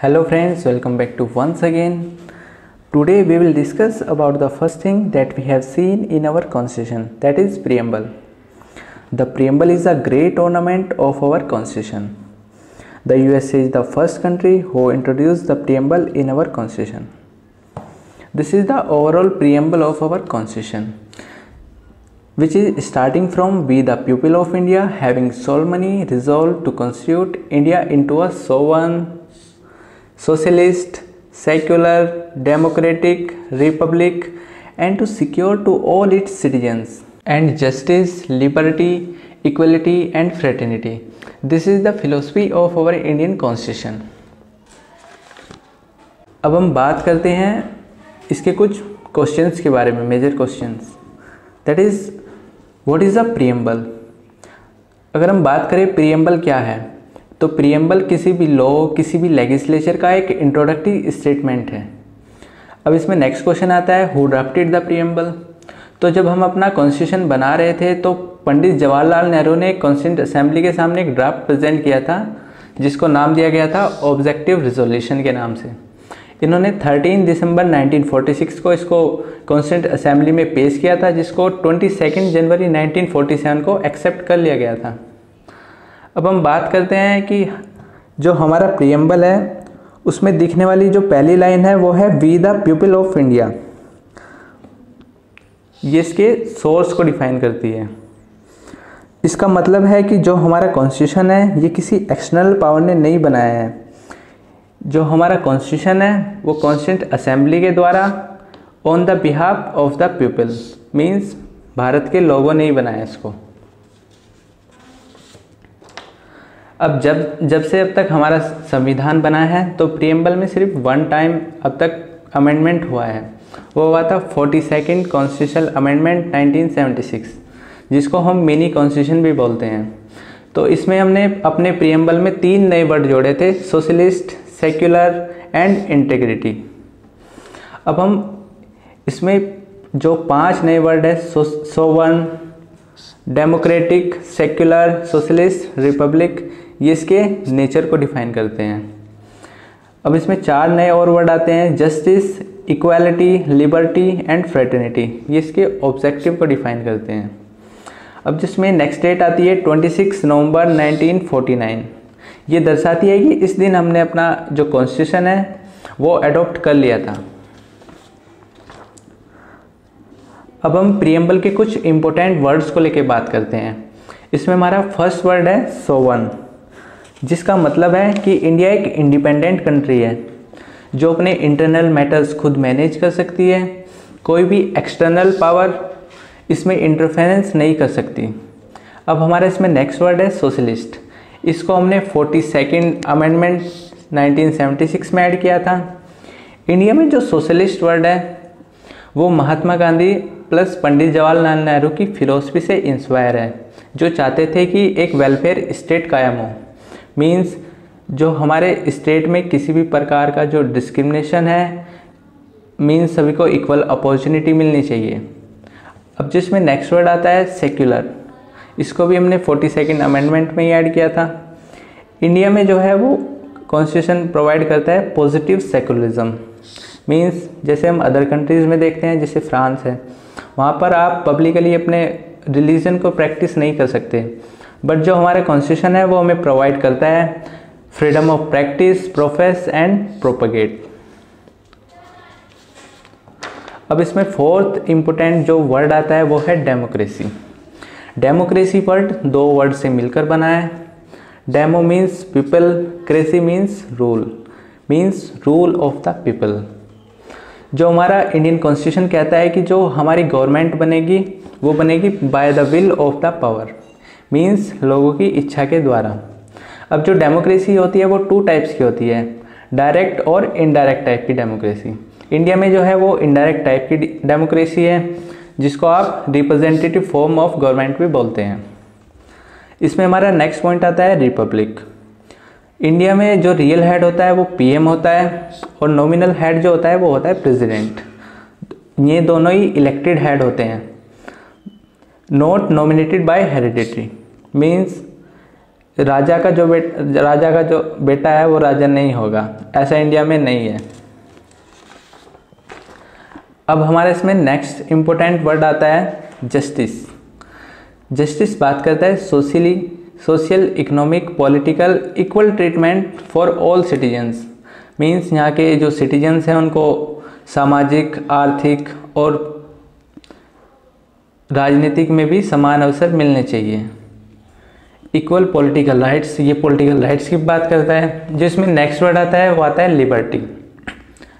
Hello friends, welcome back to once again. Today we will discuss about the first thing that we have seen in our constitution, that is preamble. The preamble is a great ornament of our constitution. The USA is the first country who introduced the preamble in our constitution. This is the overall preamble of our constitution, which is starting from we the people of India having solemnly resolved to constitute India into a sovereign, socialist, secular, democratic republic, and to secure to all its citizens and justice, liberty, equality and fraternity. This is the philosophy of our Indian constitution. अब हम बात करते हैं इसके कुछ questions के बारे में, major questions, that is what is a preamble. अगर हम बात करें प्रीएम्बल क्या है, तो प्रीएम्बल किसी भी लॉ, किसी भी लेजिस्लेचर का एक इंट्रोडक्टरी स्टेटमेंट है. अब इसमें नेक्स्ट क्वेश्चन आता है हु ड्राफ्टेड द प्रीएम्बल. तो जब हम अपना कॉन्स्टिट्यूशन बना रहे थे तो पंडित जवाहरलाल नेहरू ने कॉन्स्टिट्यूंट असेंबली के सामने एक ड्राफ्ट प्रेजेंट किया था जिसको नाम दिया गया था ऑब्जेक्टिव रिजोल्यूशन के नाम से. इन्होंने 13 दिसंबर 1946 को इसको कॉन्स्टिट्यूंट असेंबली में पेश किया था, जिसको 22 जनवरी 1947 को एक्सेप्ट कर लिया गया था. अब हम बात करते हैं कि जो हमारा प्रीएम्बल है उसमें दिखने वाली जो पहली लाइन है वो है we the people of India. ये इसके सोर्स को डिफाइन करती है. इसका मतलब है कि जो हमारा कॉन्स्टिट्यूशन है ये किसी एक्सटर्नल पावर ने नहीं बनाया है. जो हमारा कॉन्स्टिट्यूशन है वो कॉन्स्टिट्यूंट असेंबली के द्वारा on the behalf of the people, means Bharat के लोगों ने ही बनाया इसको. अब जब से अब तक हमारा संविधान बना है तो प्रीएम्बल में सिर्फ वन टाइम अब तक अमेंडमेंट हुआ है. वो हुआ था 42nd कॉन्स्टिट्यूशनल अमेंडमेंट 1976, जिसको हम मिनी कॉन्स्टिट्यूशन भी बोलते हैं. तो इसमें हमने अपने प्रीएम्बल में 3 नए वर्ड जोड़े थे, सोशलिस्ट, सेक्युलर एंड इंटीग्रिटी. अब हम इसमें जो 5 नए वर्ड है sovereign, democratic, secular, socialist, Republic, ये इसके नेचर को डिफाइन करते हैं. अब इसमें 4 नए और वर्ड आते हैं, justice, equality, liberty and fraternity. ये इसके ऑब्जेक्टिव को डिफाइन करते हैं. अब जिसमें नेक्स्ट डेट आती है 26 नवंबर 1949. ये दर्शाती है कि इस दिन हमने अपना जो कॉन्स्टिट्यूशन है वो अडॉप्ट कर लिया था. अब हम प्रीएम्बल के कुछ इंपॉर्टेंट वर्ड्स को लेके बात करते हैं. इसमें हमारा फर्स्ट वर्ड है सोवर्न, जिसका मतलब है कि इंडिया एक इंडिपेंडेंट कंट्री है जो अपने इंटरनल मैटर्स खुद मैनेज कर सकती है. कोई भी एक्सटर्नल पावर इसमें इंटरफेरेंस नहीं कर सकती. अब हमारा इसमें नेक्स्ट वर्ड है सोशलिस्ट. इसको हमने 42nd अमेंडमेंट 1976 में ऐड किया था. इंडिया में जो सोशलिस्ट वर्ड है वो महात्मा गांधी प्लस पंडित जवाहरलाल नेहरू की फिलॉसफी से इंस्पायर है, जो चाहते थे कि एक वेलफेयर स्टेट कायम हो. मीन्स जो हमारे स्टेट में किसी भी प्रकार का जो डिस्क्रिमिनेशन है, मीन्स सभी को इक्वल अपॉर्चुनिटी मिलनी चाहिए. अब जिसमें नेक्स्ट वर्ड आता है सेक्युलर. इसको भी हमने 42nd अमेंडमेंट में ही ऐड किया था. इंडिया में जो है वो कॉन्स्टिट्यूशन प्रोवाइड करता है पॉजिटिव सेकुलरिज्म. मीन्स जैसे हम अदर कंट्रीज़ में देखते हैं, जैसे फ्रांस है, वहाँ पर आप पब्लिकली अपने रिलीजन को प्रैक्टिस नहीं कर सकते. बट जो हमारा कॉन्स्टिट्यूशन है वो हमें प्रोवाइड करता है freedom of practice, profess and propagate. अब इसमें फोर्थ इम्पोर्टेंट जो वर्ड आता है वो है डेमोक्रेसी. डेमोक्रेसी वर्ड 2 वर्ड से मिलकर बना है. Demo means people, cracy means rule of the people. जो हमारा इंडियन कॉन्स्टिट्यूशन कहता है कि जो हमारी गवर्नमेंट बनेगी वो बनेगी by the will of the power, means लोगों की इच्छा के द्वारा. अब जो डेमोक्रेसी होती है वो 2 टाइप्स की होती है, डायरेक्ट और इनडायरेक्ट टाइप की डेमोक्रेसी. इंडिया में जो है वो इनडायरेक्ट टाइप की डेमोक्रेसी है, जिसको आप रिप्रेजेंटेटिव फॉर्म ऑफ गवर्नमेंट भी बोलते हैं. इसमें हमारा नेक्स्ट पॉइंट आता है रिपब्लिक. इंडिया में जो रियल हेड होता है वो पीएम होता है और नॉमिनल हेड जो होता है वो होता है प्रेसिडेंट. ये दोनों ही इलेक्टेड हेड होते हैं, not nominated by hereditary. Means राजा का जो बेटा है वो राजा नहीं होगा, ऐसा इंडिया में नहीं है। अब हमारे इसमें नेक्स्ट इम्पोर्टेंट वर्ड आता है जस्टिस। जस्टिस बात करता है social, economic, political equal treatment for all citizens. Means यहाँ के जो सिटीजन्स हैं उनको सामाजिक, आर्थिक और राजनीतिक में भी समान अवसर मिलने चाहिए। इक्वल पॉलिटिकल राइट्स, ये पॉलिटिकल राइट्स की बात करता है। जिसमें नेक्स्ट वर्ड आता है वो आता है लिबर्टी।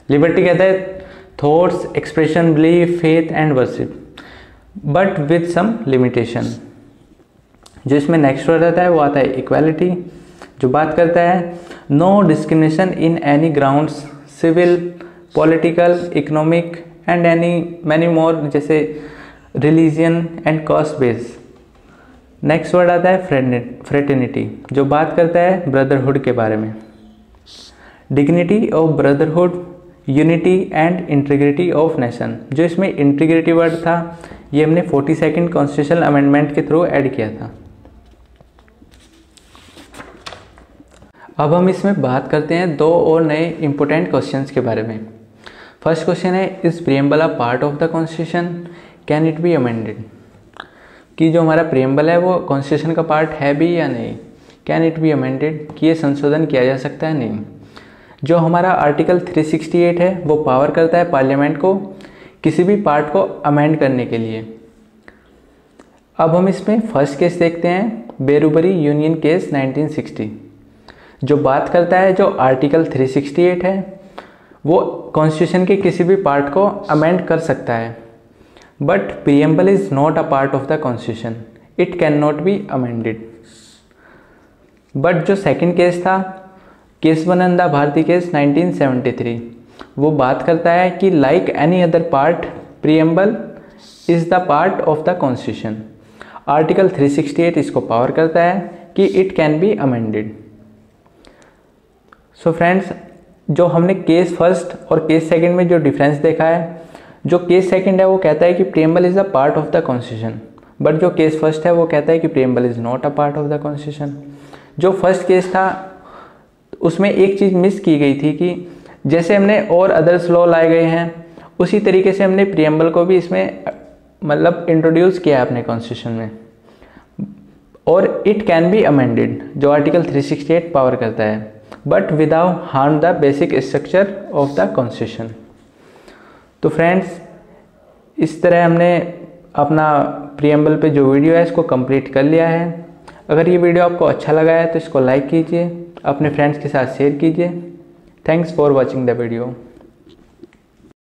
लिबर्टी कहता है thoughts, expression, belief, faith and worship but with some limitation. जो इसमें नेक्स्ट वर्ड आता है वो आता है इक्वालिटी, जो बात करता है no discrimination in any grounds, civil, political, economic and many more, जैसे religion and caste base. Next word आता है फ्रेटर्निटी, जो बात करता है ब्रदरहुड के बारे में। Dignity of brotherhood, unity and integrity of nation. जो इसमें इंटीग्रिटी वर्ड था ये हमने 42nd कॉन्स्टिट्यूशनल अमेंडमेंट के थ्रू ऐड किया था। अब हम इसमें बात करते हैं दो और नए इंपॉर्टेंट क्वेश्चंस के बारे में। फर्स्ट क्वेश्चन है is preamble a part of the constitution, can it be amended. कि जो हमारा प्रियम्बल है वो कॉन्स्टिट्यूशन का पार्ट है भी या नहीं, कैन इट बी अमेंडेड, कि ये संशोधन किया जा सकता है नहीं। जो हमारा आर्टिकल 368 है वो पावर करता है पार्लियामेंट को किसी भी पार्ट को अमेंड करने के लिए। अब हम इसमें फर्स्ट केस देखते हैं, बेरुबरी यूनियन केस 1960, जो बात करता है जो आर्टिकल 368 है वो कॉन्स्टिट्यूशन के किसी भी पार्ट को अमेंड कर सकता है, but preamble is not a part of the constitution, it can not be amended. But जो सेकंड केस था, केशवानंदा भारती केस 1973, वो बात करता है कि like any other part preamble is the part of the constitution. Article 368 इसको पावर करता है कि it can be amended. So friends, जो हमने केस फर्स्ट और केस सेकंड में जो डिफरेंस देखा है, जो केस सेकंड है वो कहता है कि preamble is a part of the constitution, but जो केस फर्स्ट है वो कहता है कि preamble is not a part of the constitution. जो फर्स्ट केस था उसमें एक चीज़ मिस की गई थी कि जैसे हमने और अदर्स लॉ लाए गए हैं उसी तरीके से हमने प्रियम्बल को भी इसमें मतलब इंट्रोड्यूस किया अपने कॉन्स्टिट्यूशन में, और इट कैन बी अमेंडेड जो आर्टिकल 368 पावर करता है, but without harm the basic structure of the constitution. तो फ्रेंड्स, इस तरह हमने अपना प्रियम्बल पे जो वीडियो है इसको कंप्लीट कर लिया है। अगर ये वीडियो आपको अच्छा लगा है तो इसको लाइक कीजिए, अपने फ्रेंड्स के साथ शेयर कीजिए। Thanks for watching the video.